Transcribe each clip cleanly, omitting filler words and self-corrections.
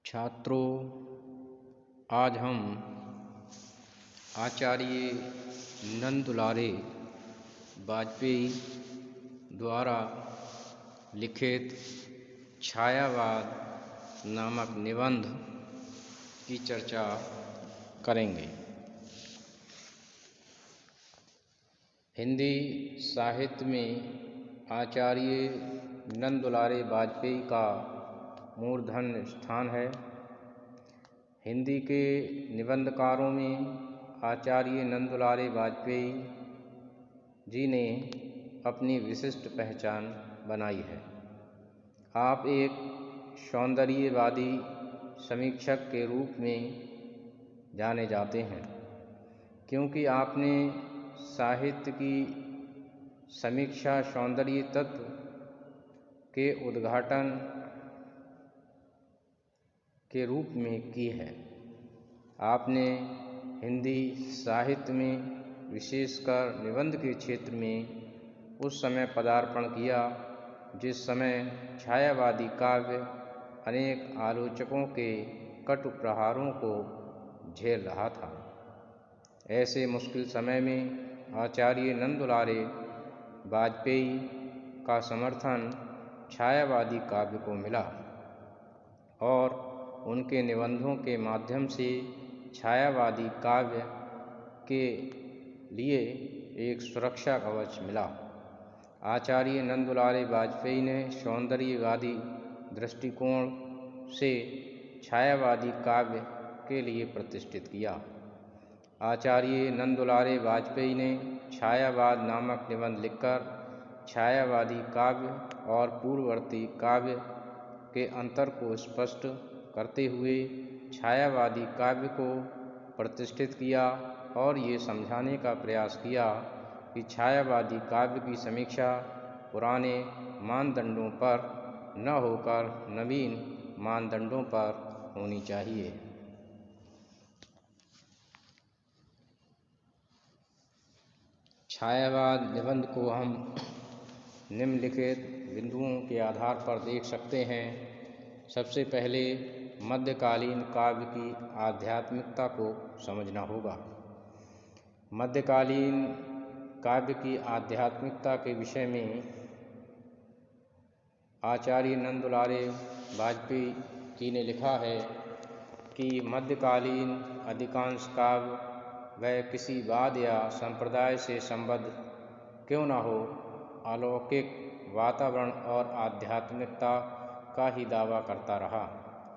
छात्रों, आज हम आचार्य नंददुलारे वाजपेयी द्वारा लिखित छायावाद नामक निबंध की चर्चा करेंगे। हिंदी साहित्य में आचार्य नंददुलारे वाजपेयी का मूर्धन्य स्थान है। हिंदी के निबंधकारों में आचार्य नंददुलारे वाजपेयी जी ने अपनी विशिष्ट पहचान बनाई है। आप एक सौंदर्यवादी समीक्षक के रूप में जाने जाते हैं, क्योंकि आपने साहित्य की समीक्षा सौंदर्य तत्व के उद्घाटन के रूप में की है। आपने हिंदी साहित्य में विशेषकर निबंध के क्षेत्र में उस समय पदार्पण किया जिस समय छायावादी काव्य अनेक आलोचकों के कटु प्रहारों को झेल रहा था। ऐसे मुश्किल समय में आचार्य नंददुलारे वाजपेयी का समर्थन छायावादी काव्य को मिला और उनके निबंधों के माध्यम से छायावादी काव्य के लिए एक सुरक्षा कवच मिला। आचार्य नंददुलारे वाजपेयी ने सौंदर्यवादी दृष्टिकोण से छायावादी काव्य के लिए प्रतिष्ठित किया। आचार्य नंददुलारे वाजपेयी ने छायावाद नामक निबंध लिखकर छायावादी काव्य और पूर्ववर्ती काव्य के अंतर को स्पष्ट करते हुए छायावादी काव्य को प्रतिष्ठित किया और ये समझाने का प्रयास किया कि छायावादी काव्य की समीक्षा पुराने मानदंडों पर न होकर नवीन मानदंडों पर होनी चाहिए। छायावाद निबंध को हम निम्नलिखित बिंदुओं के आधार पर देख सकते हैं। सबसे पहले मध्यकालीन काव्य की आध्यात्मिकता को समझना होगा। मध्यकालीन काव्य की आध्यात्मिकता के विषय में आचार्य नंददुलारे वाजपेयी जी ने लिखा है कि मध्यकालीन अधिकांश काव्य वह किसी वाद या संप्रदाय से संबद्ध क्यों न हो, अलौकिक वातावरण और आध्यात्मिकता का ही दावा करता रहा।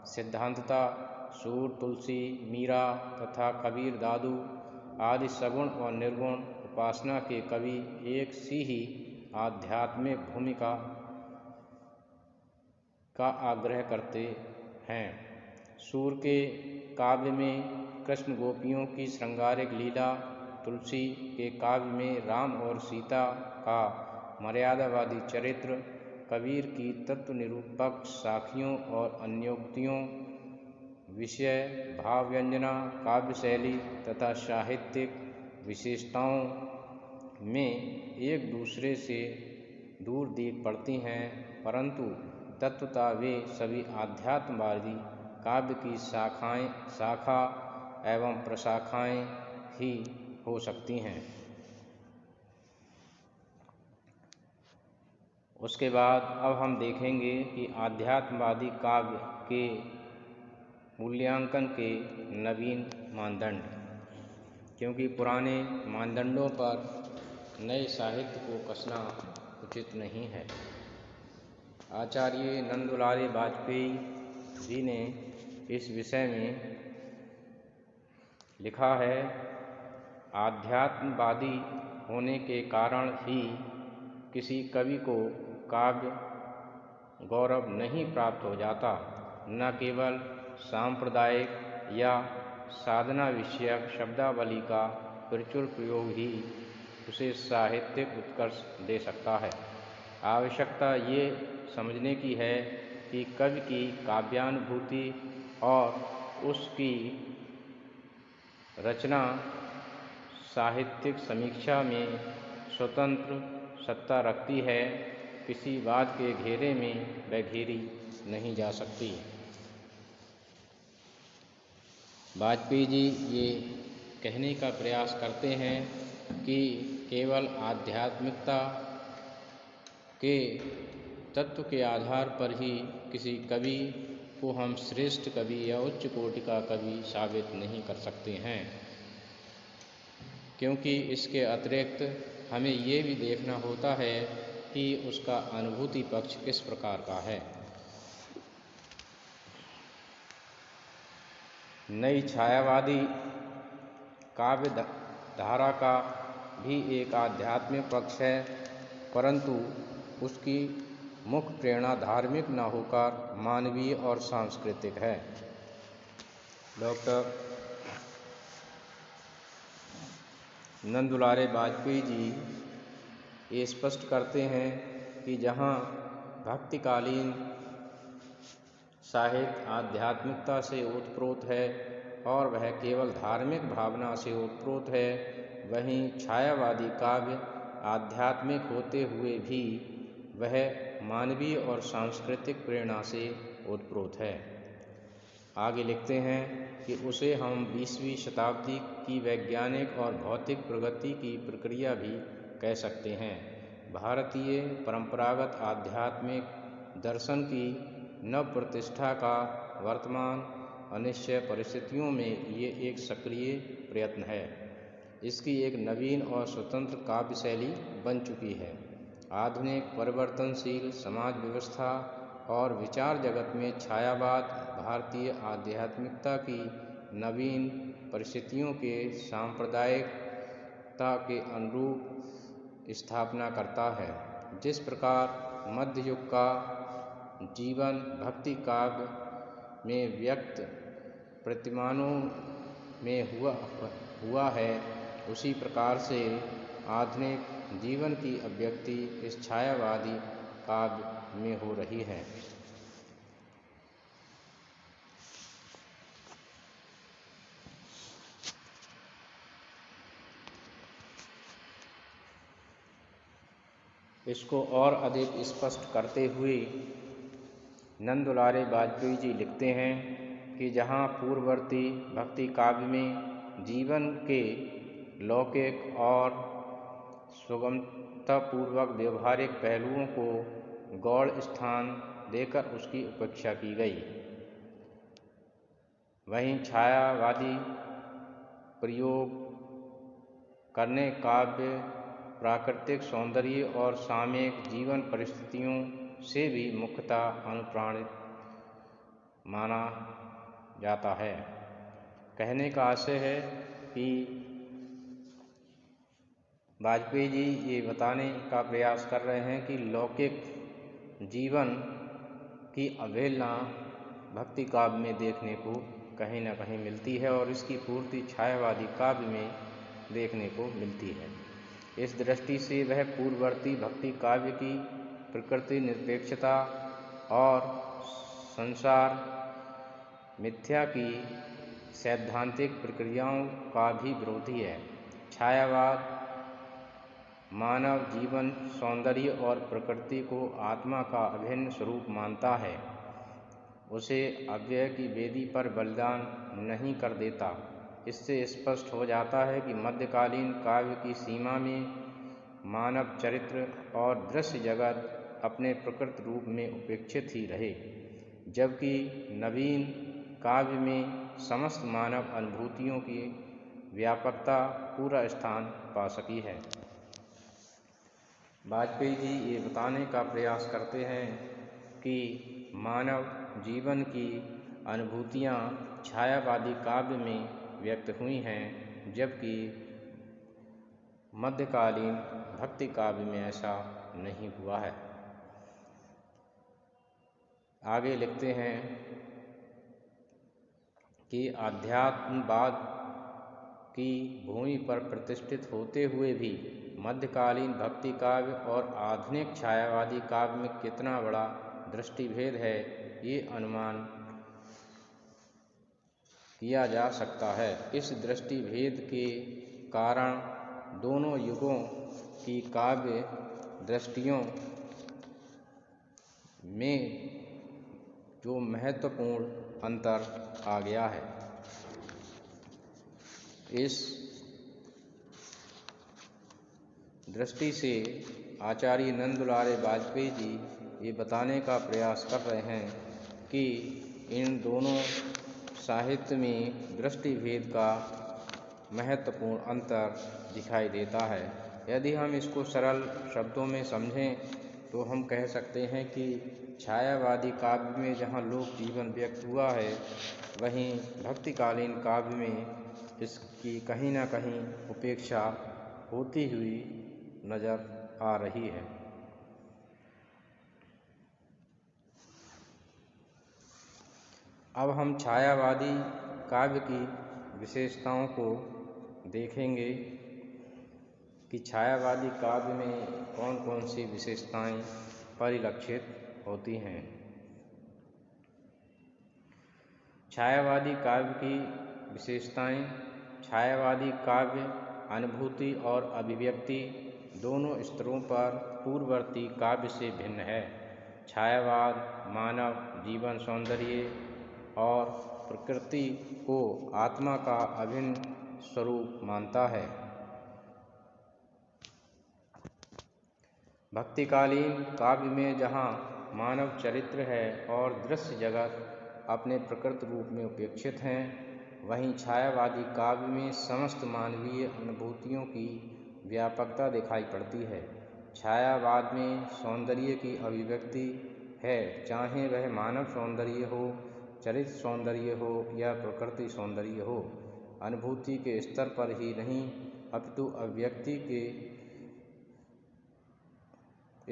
सिद्धांततः सूर, तुलसी, मीरा तथा कबीर दादू आदि सगुण और निर्गुण उपासना के कवि एक सी ही आध्यात्मिक भूमिका का आग्रह करते हैं। सूर के काव्य में कृष्ण गोपियों की श्रृंगारिक लीला, तुलसी के काव्य में राम और सीता का मर्यादावादी चरित्र, कबीर की तत्व निरूपक साखियों और अन्योक्तियों, विषय भाव व्यंजना, काव्य शैली तथा साहित्यिक विशेषताओं में एक दूसरे से दूर दिख पड़ती हैं, परंतु तत्वतः वे सभी आध्यात्मवादी काव्य की शाखा एवं प्रशाखाएं ही हो सकती हैं। उसके बाद अब हम देखेंगे कि आध्यात्मवादी काव्य के मूल्यांकन के नवीन मानदंड, क्योंकि पुराने मानदंडों पर नए साहित्य को कसना उचित नहीं है। आचार्य नंददुलारे वाजपेयी जी ने इस विषय में लिखा है, आध्यात्मवादी होने के कारण ही किसी कवि को काव्य गौरव नहीं प्राप्त हो जाता। न केवल सांप्रदायिक या साधना विषयक शब्दावली का प्रचुर प्रयोग ही उसे साहित्यिक उत्कर्ष दे सकता है। आवश्यकता ये समझने की है कि कवि की काव्यानुभूति और उसकी रचना साहित्यिक समीक्षा में स्वतंत्र सत्ता रखती है, किसी वाद के घेरे में वह घेरी नहीं जा सकती। वाजपेयी जी ये कहने का प्रयास करते हैं कि केवल आध्यात्मिकता के तत्व के आधार पर ही किसी कवि को हम श्रेष्ठ कवि या उच्च कोटि का कवि साबित नहीं कर सकते हैं, क्योंकि इसके अतिरिक्त हमें ये भी देखना होता है कि उसका अनुभूति पक्ष किस प्रकार का है। नई छायावादी काव्य धारा का भी एक आध्यात्मिक पक्ष है, परंतु उसकी मुख्य प्रेरणा धार्मिक न होकर मानवीय और सांस्कृतिक है। डॉक्टर नंददुलारे वाजपेयी जी ये स्पष्ट करते हैं कि जहाँ भक्तिकालीन साहित्य आध्यात्मिकता से ओतप्रोत है और वह केवल धार्मिक भावना से ओतप्रोत है, वहीं छायावादी काव्य आध्यात्मिक होते हुए भी वह मानवीय और सांस्कृतिक प्रेरणा से ओतप्रोत है। आगे लिखते हैं कि उसे हम 20वीं शताब्दी की वैज्ञानिक और भौतिक प्रगति की प्रक्रिया भी कह सकते हैं। भारतीय परंपरागत आध्यात्मिक दर्शन की नव प्रतिष्ठा का वर्तमान अनिश्चय परिस्थितियों में ये एक सक्रिय प्रयत्न है। इसकी एक नवीन और स्वतंत्र काव्य शैली बन चुकी है। आधुनिक परिवर्तनशील समाज व्यवस्था और विचार जगत में छायावाद भारतीय आध्यात्मिकता की नवीन परिस्थितियों के सांप्रदायिकता के अनुरूप स्थापना करता है। जिस प्रकार मध्य युग का जीवन भक्ति काव्य में व्यक्त प्रतिमानों में हुआ है, उसी प्रकार से आधुनिक जीवन की अभिव्यक्ति इस छायावादी काव्य में हो रही है। इसको और अधिक स्पष्ट करते हुए नंददुलारे वाजपेयी जी लिखते हैं कि जहाँ पूर्ववर्ती भक्ति काव्य में जीवन के लौकिक और सुगमतापूर्वक व्यवहारिक पहलुओं को गौण स्थान देकर उसकी उपेक्षा की गई, वहीं छायावादी प्रयोग करने काव्य प्राकृतिक सौंदर्य और सामयिक जीवन परिस्थितियों से भी मुख्यतः अनुप्राणित माना जाता है। कहने का आशय है कि वाजपेयी जी ये बताने का प्रयास कर रहे हैं कि लौकिक जीवन की अवहेलना भक्ति काव्य में देखने को कहीं न कहीं मिलती है और इसकी पूर्ति छायावादी काव्य में देखने को मिलती है। इस दृष्टि से वह पूर्ववर्ती भक्ति काव्य की प्रकृति निरपेक्षता और संसार मिथ्या की सैद्धांतिक प्रक्रियाओं का भी विरोधी है। छायावाद मानव जीवन सौंदर्य और प्रकृति को आत्मा का अभिन्न स्वरूप मानता है, उसे अव्यय की वेदी पर बलिदान नहीं कर देता। इससे स्पष्ट हो जाता है कि मध्यकालीन काव्य की सीमा में मानव चरित्र और दृश्य जगत अपने प्रकृत रूप में उपेक्षित ही रहे, जबकि नवीन काव्य में समस्त मानव अनुभूतियों की व्यापकता पूरा स्थान पा सकी है। वाजपेयी जी ये बताने का प्रयास करते हैं कि मानव जीवन की अनुभूतियाँ छायावादी काव्य में व्यक्त हुई हैं, जबकि मध्यकालीन भक्ति काव्य में ऐसा नहीं हुआ है। आगे लिखते हैं कि आध्यात्मवाद की भूमि पर प्रतिष्ठित होते हुए भी मध्यकालीन भक्ति काव्य और आधुनिक छायावादी काव्य में कितना बड़ा दृष्टिभेद है, ये अनुमान किया जा सकता है। इस दृष्टिभेद के कारण दोनों युगों की काव्य दृष्टियों में जो महत्वपूर्ण अंतर आ गया है। इस दृष्टि से आचार्य नंद दुलारे वाजपेयी जी ये बताने का प्रयास कर रहे हैं कि इन दोनों साहित्य में दृष्टि भेद का महत्वपूर्ण अंतर दिखाई देता है। यदि हम इसको सरल शब्दों में समझें तो हम कह सकते हैं कि छायावादी काव्य में जहाँ लोक जीवन व्यक्त हुआ है, वहीं भक्तिकालीन काव्य में इसकी कहीं ना कहीं उपेक्षा होती हुई नजर आ रही है। अब हम छायावादी काव्य की विशेषताओं को देखेंगे कि छायावादी काव्य में कौन कौन सी विशेषताएं परिलक्षित होती हैं। छायावादी काव्य की विशेषताएं। छायावादी काव्य अनुभूति और अभिव्यक्ति दोनों स्तरों पर पूर्ववर्ती काव्य से भिन्न है। छायावाद मानव जीवन सौंदर्य और प्रकृति को आत्मा का अभिन्न स्वरूप मानता है। भक्तिकालीन काव्य में जहाँ मानव चरित्र है और दृश्य जगत अपने प्रकृत रूप में उपेक्षित हैं, वहीं छायावादी काव्य में समस्त मानवीय अनुभूतियों की व्यापकता दिखाई पड़ती है। छायावाद में सौंदर्य की अभिव्यक्ति है, चाहे वह मानव सौंदर्य हो, चरित्र सौंदर्य हो या प्रकृति सौंदर्य हो। अनुभूति के स्तर पर ही नहीं अपितु अभिव्यक्ति के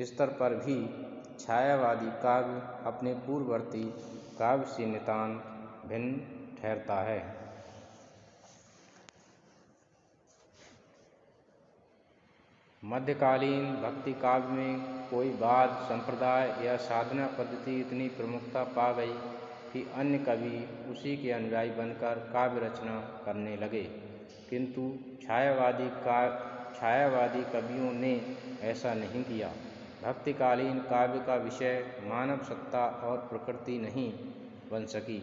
स्तर पर भी छायावादी काव्य अपने पूर्ववर्ती काव्य से नितांत भिन्न ठहरता है। मध्यकालीन भक्ति काव्य में कोई वाद संप्रदाय या साधना पद्धति इतनी प्रमुखता पा गई कि अन्य कवि उसी के अनुयायी बनकर काव्य रचना करने लगे, किंतु छायावादी कवियों ने ऐसा नहीं किया। भक्तिकालीन काव्य का विषय मानव सत्ता और प्रकृति नहीं बन सकी,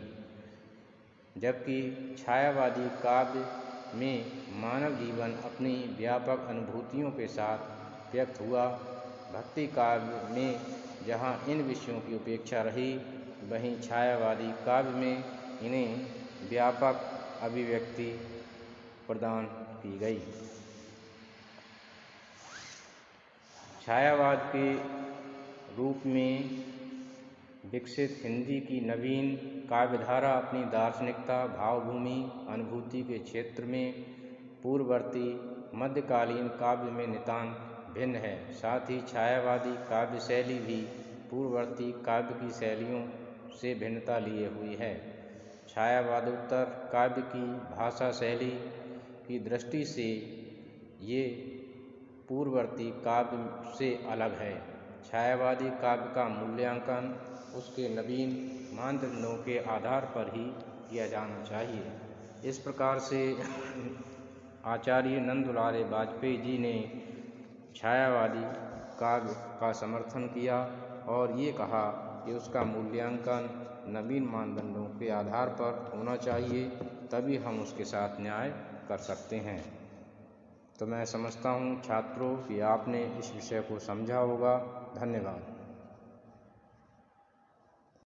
जबकि छायावादी काव्य में मानव जीवन अपनी व्यापक अनुभूतियों के साथ व्यक्त हुआ। भक्ति काव्य में जहाँ इन विषयों की उपेक्षा रही, वहीं छायावादी काव्य में इन्हें व्यापक अभिव्यक्ति प्रदान की गई। छायावाद के रूप में विकसित हिंदी की नवीन काव्यधारा अपनी दार्शनिकता, भावभूमि, अनुभूति के क्षेत्र में पूर्ववर्ती मध्यकालीन काव्य में नितांत भिन्न है। साथ ही छायावादी काव्य शैली भी पूर्ववर्ती काव्य की शैलियों से भिन्नता लिए हुई है। छायावादोत्तर काव्य की भाषा शैली की दृष्टि से ये पूर्ववर्ती काव्य से अलग है। छायावादी काव्य का मूल्यांकन उसके नवीन मानदंडों के आधार पर ही किया जाना चाहिए। इस प्रकार से आचार्य नंद दुलारे वाजपेयी जी ने छायावादी काव्य का समर्थन किया और ये कहा कि उसका मूल्यांकन नवीन मानदंडों के आधार पर होना चाहिए, तभी हम उसके साथ न्याय कर सकते हैं। तो मैं समझता हूँ छात्रों कि आपने इस विषय को समझा होगा। धन्यवाद।